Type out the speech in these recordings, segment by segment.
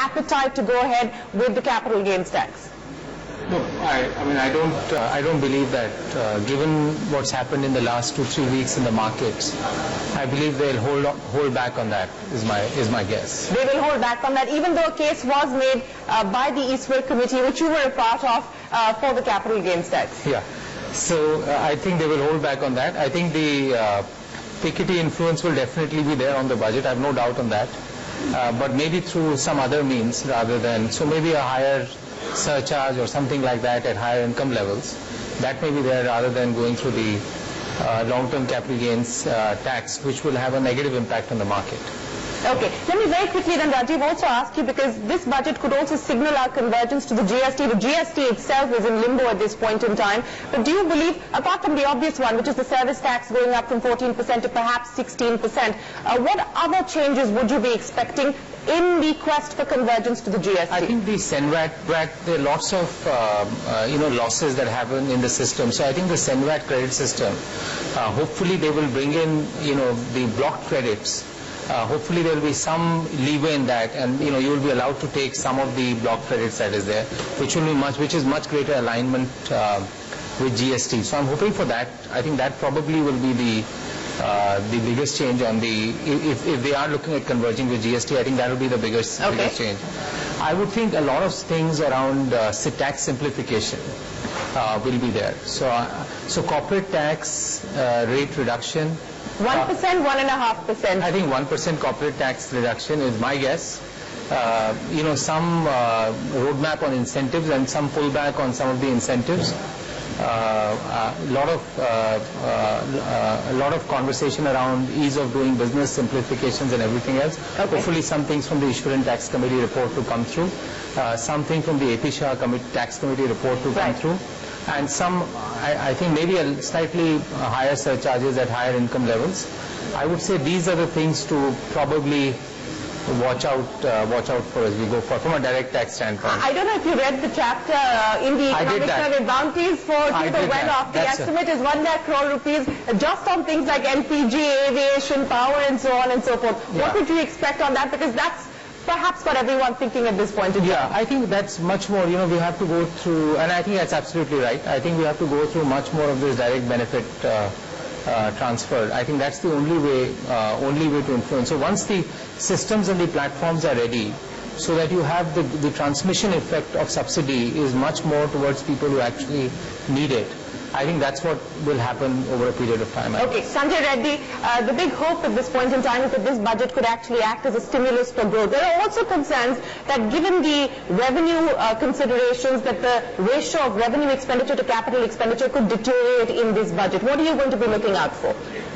appetite to go ahead with the capital gains tax? No, I don't believe that. Given what's happened in the last 2-3 weeks in the markets, I believe they'll hold back on that. Is my guess. They will hold back on that, even though a case was made by the Eastward Committee, which you were a part of, for the capital gains tax. Yeah. So I think they will hold back on that. I think the Piketty influence will definitely be there on the budget. I have no doubt on that. But maybe through some other means rather than, so maybe a higher surcharge or something like that at higher income levels. That may be there rather than going through the long-term capital gains tax, which will have a negative impact on the market. Okay. Let me very quickly then, Rajiv, also ask you, because this budget could also signal our convergence to the GST. The GST itself is in limbo at this point in time. But do you believe, apart from the obvious one, which is the service tax going up from 14% to perhaps 16%, what other changes would you be expecting in the quest for convergence to the GST? I think the Senvat, there are lots of losses that happen in the system. So I think the Senvat credit system, hopefully they will bring in the blocked credits. Hopefully there will be some leeway in that, and you will be allowed to take some of the block credits that is there, which is much greater alignment with GST. So I'm hoping for that. I think that probably will be the biggest change on the, if they are looking at converging with GST, I think that will be the biggest change. I would think a lot of things around tax simplification will be there. So corporate tax rate reduction. 1%, 1.5%. I think 1% corporate tax reduction is my guess. Some roadmap on incentives and some pullback on some of the incentives. A lot of conversation around ease of doing business, simplifications and everything else. Hopefully some things from the Issuance Tax Committee report to come through. Something from the AP Shah Tax Committee report to come through. And some, I think maybe a slightly higher surcharges at higher income levels. I would say these are the things to probably watch out for as we go forward from a direct tax standpoint. I don't know if you read the chapter in the economic survey, bounties for the well-off. The estimate is 1 lakh crore rupees just on things like LPG, aviation, power and so on and so forth. Yeah. What would you expect on that? Because that's perhaps got everyone thinking at this point in time. Yeah, I think that's much more, we have to go through, and I think that's absolutely right. I think we have to go through much more of this direct benefit transfer. I think that's the only way to influence. So once the systems and the platforms are ready, so that you have the transmission effect of subsidy is much more towards people who actually need it. I think that's what will happen over a period of time. Okay, Sanjay Reddy, the big hope at this point in time is that this budget could actually act as a stimulus for growth. There are also concerns that given the revenue considerations, that the ratio of revenue expenditure to capital expenditure could deteriorate in this budget. What are you going to be looking out for?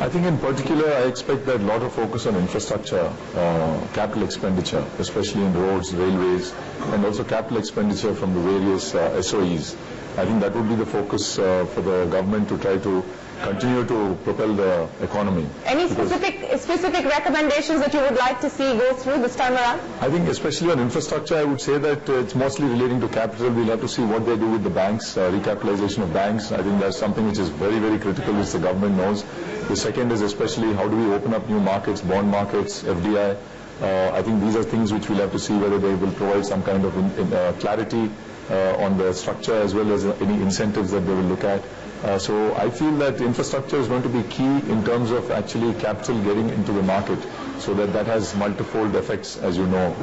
I think in particular, I expect that a lot of focus on infrastructure, capital expenditure, especially in roads, railways, and also capital expenditure from the various SOEs. I think that would be the focus for the government to try to continue to propel the economy. Any specific recommendations that you would like to see go through this time around? I think especially on infrastructure, I would say that it's mostly relating to capital. We'll have to see what they do with the banks, recapitalization of banks. I think that's something which is very, very critical, which the government knows. The second is especially how do we open up new markets, bond markets, FDI. I think these are things which we'll have to see whether they will provide some kind of clarity on the structure as well as any incentives that they will look at. So I feel that infrastructure is going to be key in terms of actually capital getting into the market, so that has multifold effects, as you know,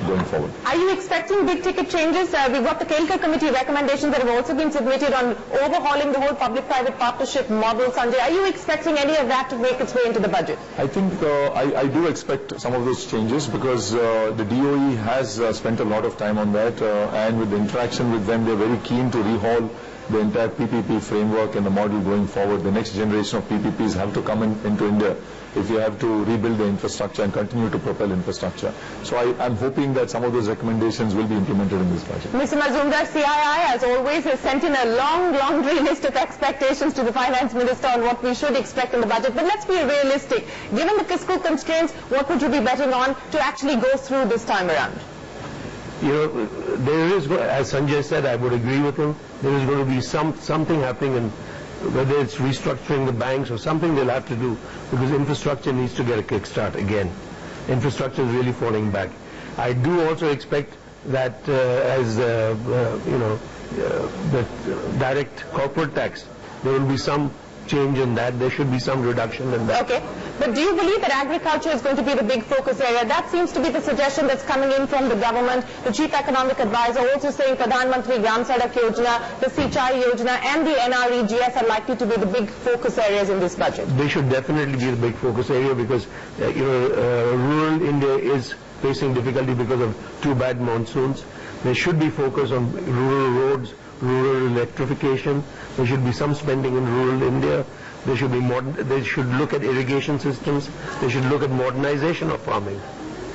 going forward. Are you expecting big ticket changes? We've got the Kelkar Committee recommendations that have also been submitted on overhauling the whole public-private partnership model. Sanjay, are you expecting any of that to make its way into the budget? I think I do expect some of those changes because the DOE has spent a lot of time on that, and with the interaction with them, they're very keen to rehaul the entire PPP framework and the model going forward. The next generation of PPPs have to come into India if you have to rebuild the infrastructure and continue to propel infrastructure. So I'm hoping that some of those recommendations will be implemented in this budget. Mr. Mazumdar, CII, as always, has sent in a long laundry list of expectations to the Finance Minister on what we should expect in the budget. But let's be realistic. Given the fiscal constraints, what would you be betting on to actually go through this time around? There is, as Sanjay said, I would agree with him, there is going to be something happening, and whether it's restructuring the banks or something they'll have to do, because infrastructure needs to get a kickstart again. Infrastructure is really falling back. I do also expect that the direct corporate tax, there will be some change in that. There should be some reduction in that. Okay. But do you believe that agriculture is going to be the big focus area? That seems to be the suggestion that's coming in from the government. The Chief Economic Advisor also saying Pradhan Mantri Gram Sadak Yojana, the Sinchai Yojana and the NREGS are likely to be the big focus areas in this budget. They should definitely be the big focus area because, rural India is facing difficulty because of 2 bad monsoons. There should be focus on rural roads, rural electrification. There should be some spending in rural India. They should look at irrigation systems. They should look at modernization of farming.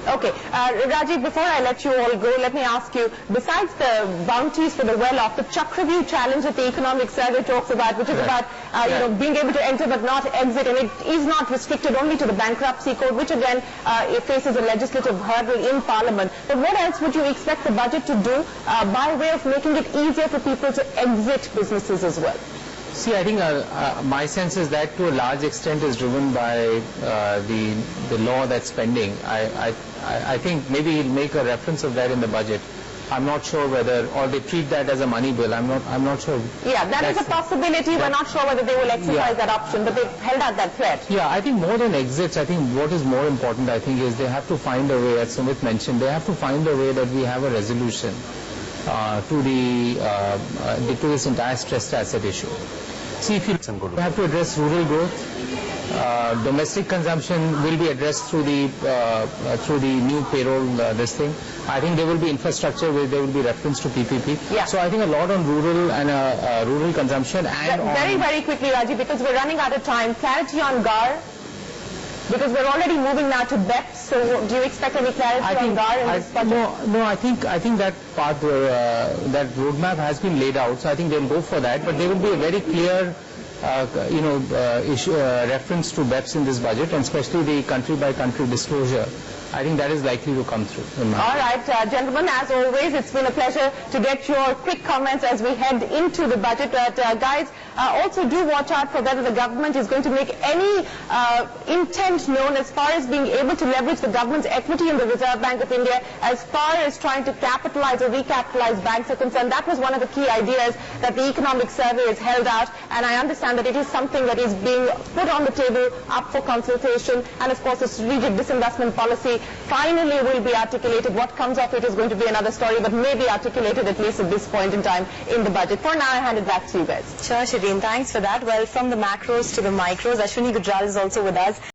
Okay. Rajiv, before I let you all go, let me ask you, besides the bounties for the well-off, the Chakravyuh challenge that the Economic Survey talks about, which is about being able to enter but not exit, and it is not restricted only to the bankruptcy code, which again it faces a legislative hurdle in Parliament. But what else would you expect the budget to do by way of making it easier for people to exit businesses as well? See, I think my sense is that to a large extent is driven by the law that's pending. I think maybe he'll make a reference of that in the budget. I'm not sure whether, or they treat that as a money bill. I'm not sure. Yeah, that is a possibility. We're not sure whether they will exercise that option, but they've held out that threat. Yeah, I think more than exits, I think what is more important, I think, is they have to find a way, as Sumit mentioned, they have to find a way that we have a resolution to this entire stressed asset issue. See, if you have to address rural growth, domestic consumption will be addressed through the new payroll this thing. I think there will be infrastructure where there will be reference to PPP. Yeah. So I think a lot on rural and rural consumption and very, very quickly, Raji, because we're running out of time. Clarity on GAR, because we're already moving now to BEPS. So do you expect any clarity on GAR in this budget? No, I think that path, that roadmap has been laid out. So I think they'll go for that. But there will be a very clear reference to BEPS in this budget, and especially the country-by-country disclosure. I think that is likely to come through. All right, gentlemen, as always, it's been a pleasure to get your quick comments as we head into the budget. But guys, also do watch out for whether the government is going to make any intent known as far as being able to leverage the government's equity in the Reserve Bank of India as far as trying to capitalize or recapitalize banks are concerned. That was one of the key ideas that the Economic Survey has held out, and I understand that it is something that is being put on the table up for consultation, and of course the strategic disinvestment policy finally will be articulated. What comes of it is going to be another story, but may be articulated at least at this point in time in the budget. For now, I hand it back to you guys. Sure, Shireen, thanks for that. Well, from the macros to the micros, Ashwini Gujral is also with us.